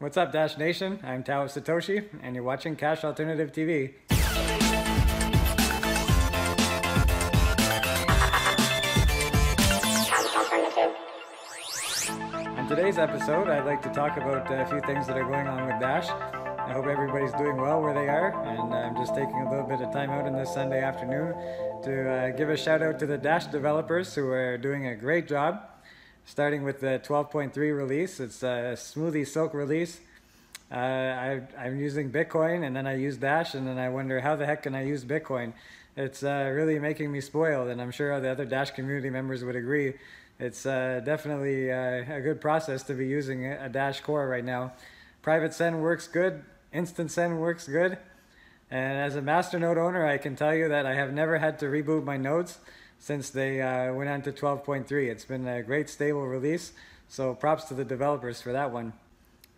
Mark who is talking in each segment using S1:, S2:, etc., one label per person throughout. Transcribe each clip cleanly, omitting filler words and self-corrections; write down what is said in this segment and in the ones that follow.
S1: What's up, Dash Nation? I'm Tao Satoshi, and you're watching Cash Alternative TV. On today's episode, I'd like to talk about a few things that are going on with Dash. I hope everybody's doing well where they are, and I'm just taking a little bit of time out on this Sunday afternoon to give a shout out to the Dash developers who are doing a great job. Starting with the 12.3 release, it's a Smoothie Silk release. I'm using Bitcoin, and then I use Dash, and then I wonder how the heck can I use Bitcoin? It's really making me spoiled, and I'm sure the other Dash community members would agree. It's definitely a good process to be using a Dash core right now. Private send works good, instant send works good, and as a masternode owner, I can tell you that I have never had to reboot my nodes since they went on to 12.3. It's been a great stable release, so props to the developers for that one.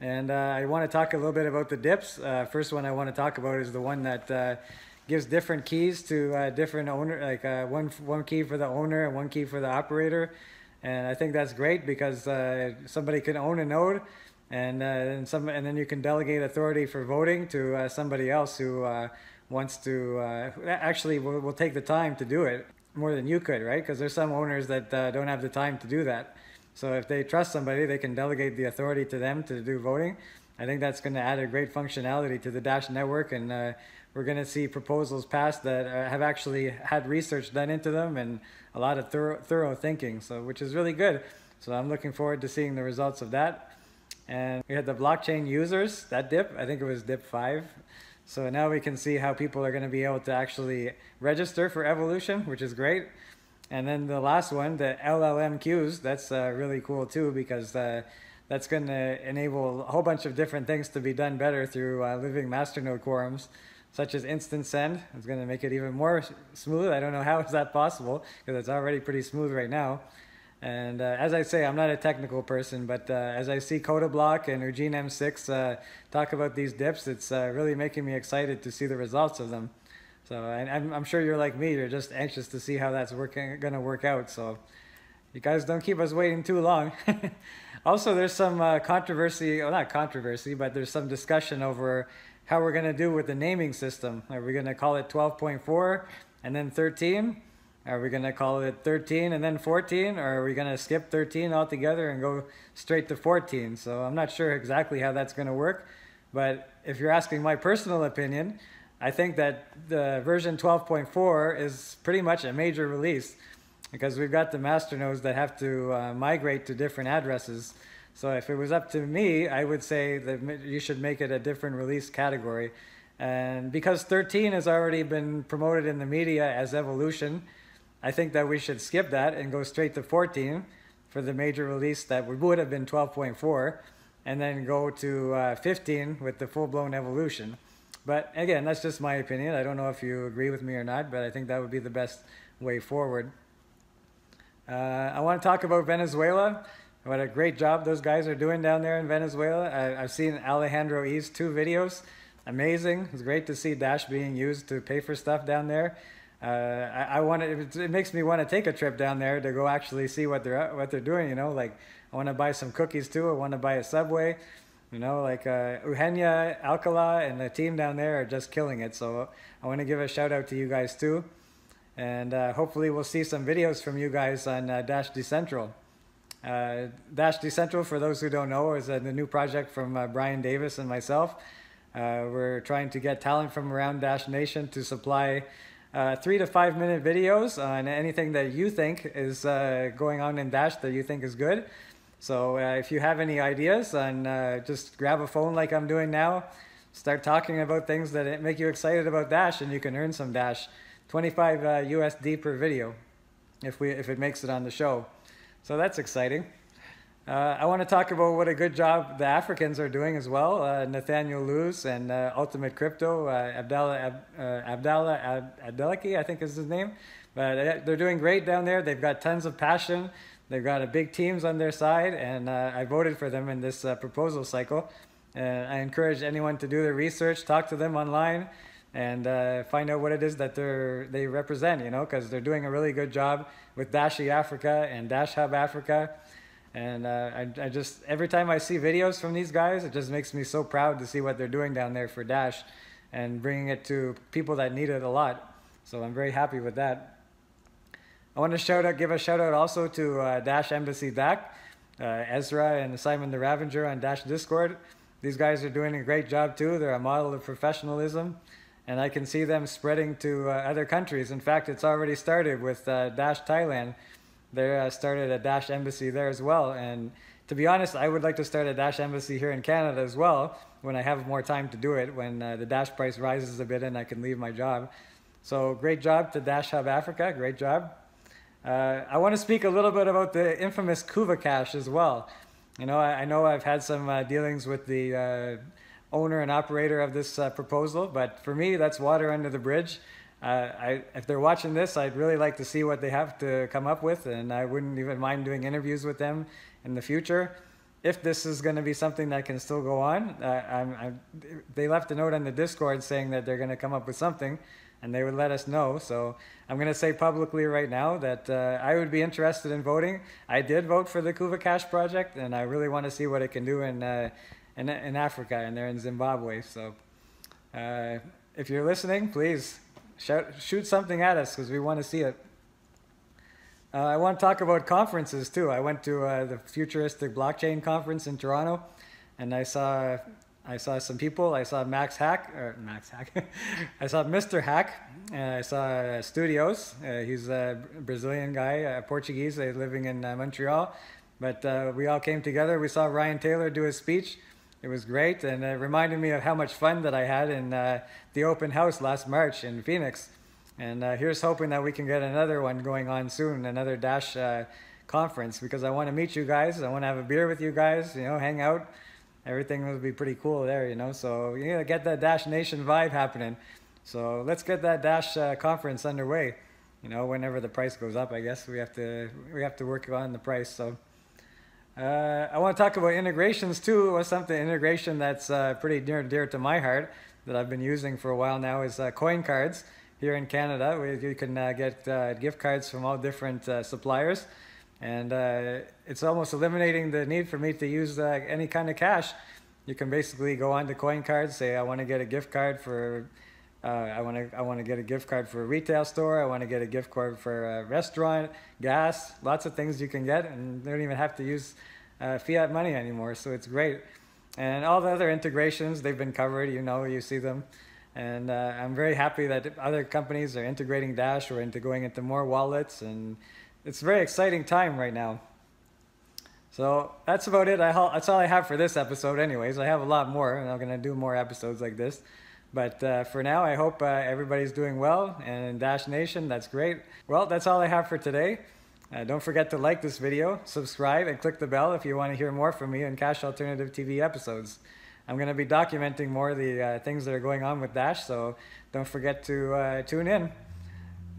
S1: And I want to talk a little bit about the dips. First one I want to talk about is the one that gives different keys to different owner, like one key for the owner and one key for the operator. And I think that's great because somebody can own a node, and then you can delegate authority for voting to somebody else who wants to actually will take the time to do it more than you could, right? Because there's some owners that don't have the time to do that. So if they trust somebody, they can delegate the authority to them to do voting. I think that's going to add a great functionality to the Dash network, and we're going to see proposals passed that have actually had research done into them and a lot of thorough thinking, so which is really good. So I'm looking forward to seeing the results of that. And we had the blockchain users, that dip, I think it was dip 5. So now we can see how people are going to be able to actually register for evolution, which is great. And then the last one, the LLM queues, that's really cool too, because that's going to enable a whole bunch of different things to be done better through living masternode quorums, such as instant send. It's going to make it even more smooth. I don't know how is that possible, because it's already pretty smooth right now. And as I say, I'm not a technical person, but as I see CodaBlock and Eugene M6 talk about these dips, it's really making me excited to see the results of them. So I'm sure you're like me, you're just anxious to see how that's going to work out. So you guys don't keep us waiting too long. Also, there's some controversy, well, not controversy, but there's some discussion over how we're going to do with the naming system. Are we going to call it 12.4 and then 13? Are we going to call it 13 and then 14? Or are we going to skip 13 altogether and go straight to 14? So I'm not sure exactly how that's going to work. But if you're asking my personal opinion, I think that the version 12.4 is pretty much a major release, because we've got the masternodes that have to migrate to different addresses. So if it was up to me, I would say that you should make it a different release category. And because 13 has already been promoted in the media as evolution, I think that we should skip that and go straight to 14 for the major release that would have been 12.4, and then go to 15 with the full-blown evolution. But again, that's just my opinion. I don't know if you agree with me or not, but I think that would be the best way forward. I want to talk about Venezuela. What a great job those guys are doing down there in Venezuela. I've seen Alejandro E's 2 videos. Amazing. It's great to see Dash being used to pay for stuff down there. It makes me want to take a trip down there to go actually see what they're doing. You know, like I want to buy some cookies too. I want to buy a Subway. You know, like Eugenia, Alcala, and the team down there are just killing it. So I want to give a shout out to you guys too. And hopefully we'll see some videos from you guys on Dash Decentral. Dash Decentral, for those who don't know, is the new project from Brian Davis and myself. We're trying to get talent from around Dash Nation to supply 3 to 5 minute videos on anything that you think is going on in Dash that you think is good. So if you have any ideas, just grab a phone like I'm doing now, start talking about things that make you excited about Dash, and you can earn some Dash. 25 USD per video if it makes it on the show. So that's exciting. I want to talk about what a good job the Africans are doing as well. Nathaniel Luz and Ultimate Crypto, Abdallah Adelaki, I think is his name. But they're doing great down there. They've got tons of passion. They've got a big teams on their side, and I voted for them in this proposal cycle. I encourage anyone to do their research, talk to them online, and find out what it is that they represent, you know, because they're doing a really good job with Dashi Africa and Dash Hub Africa. And I just, every time I see videos from these guys, it just makes me so proud to see what they're doing down there for Dash and bringing it to people that need it a lot. So I'm very happy with that. I want to give a shout out also to Dash Embassy back, Ezra and Simon the Ravenger on Dash Discord. These guys are doing a great job too. They're a model of professionalism, and I can see them spreading to other countries. In fact, it's already started with Dash Thailand. They started a Dash Embassy there as well. And to be honest, I would like to start a Dash Embassy here in Canada as well when I have more time to do it, when the Dash price rises a bit and I can leave my job. So great job to Dash Hub Africa, great job. I want to speak a little bit about the infamous Kuva Cash as well. You know, I know I've had some dealings with the owner and operator of this proposal, but for me, that's water under the bridge. If they're watching this, I'd really like to see what they have to come up with, and I wouldn't even mind doing interviews with them in the future. If this is going to be something that can still go on, they left a note on the Discord saying that they're going to come up with something, and they would let us know. So I'm going to say publicly right now that I would be interested in voting. I did vote for the Kuva Cash project, and I really want to see what it can do in Africa, and they're in Zimbabwe. So if you're listening, please shoot something at us, because we want to see it. I want to talk about conferences too. I went to the Futuristic Blockchain Conference in Toronto, and I saw some people. I saw I saw Mr. Hack, and I saw Studios. He's a Brazilian guy, Portuguese, living in Montreal. But we all came together. We saw Ryan Taylor do his speech. It was great, and it reminded me of how much fun that I had in the open house last March in Phoenix. And here's hoping that we can get another one going on soon, another Dash conference, because I want to meet you guys. I want to have a beer with you guys, you know, hang out. Everything will be pretty cool there, you know. So you gotta get that Dash Nation vibe happening. So let's get that Dash conference underway. You know, whenever the price goes up, I guess we have to work on the price. So. I want to talk about integrations too. Integration that's pretty near and dear to my heart that I've been using for a while now is coin cards here in Canada. You can get gift cards from all different suppliers, and it's almost eliminating the need for me to use any kind of cash. You can basically go on to coin cards, say I want to get a gift card for I want to get a gift card for a retail store. I want to get a gift card for a restaurant, gas, lots of things you can get, and they don't even have to use fiat money anymore. So it's great. And all the other integrations, they've been covered. You know, you see them. And I'm very happy that other companies are integrating Dash or going into more wallets. And it's a very exciting time right now. So that's about it. That's all I have for this episode anyways. I have a lot more, and I'm going to do more episodes like this. But for now, I hope everybody's doing well, and Dash Nation, that's great. Well, that's all I have for today. Don't forget to like this video, subscribe, and click the bell if you want to hear more from me in Cash Alternative TV episodes. I'm going to be documenting more of the things that are going on with Dash, so don't forget to tune in.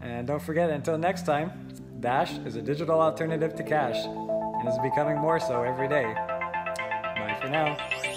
S1: And don't forget, until next time, Dash is a digital alternative to cash, and is becoming more so every day. Bye for now.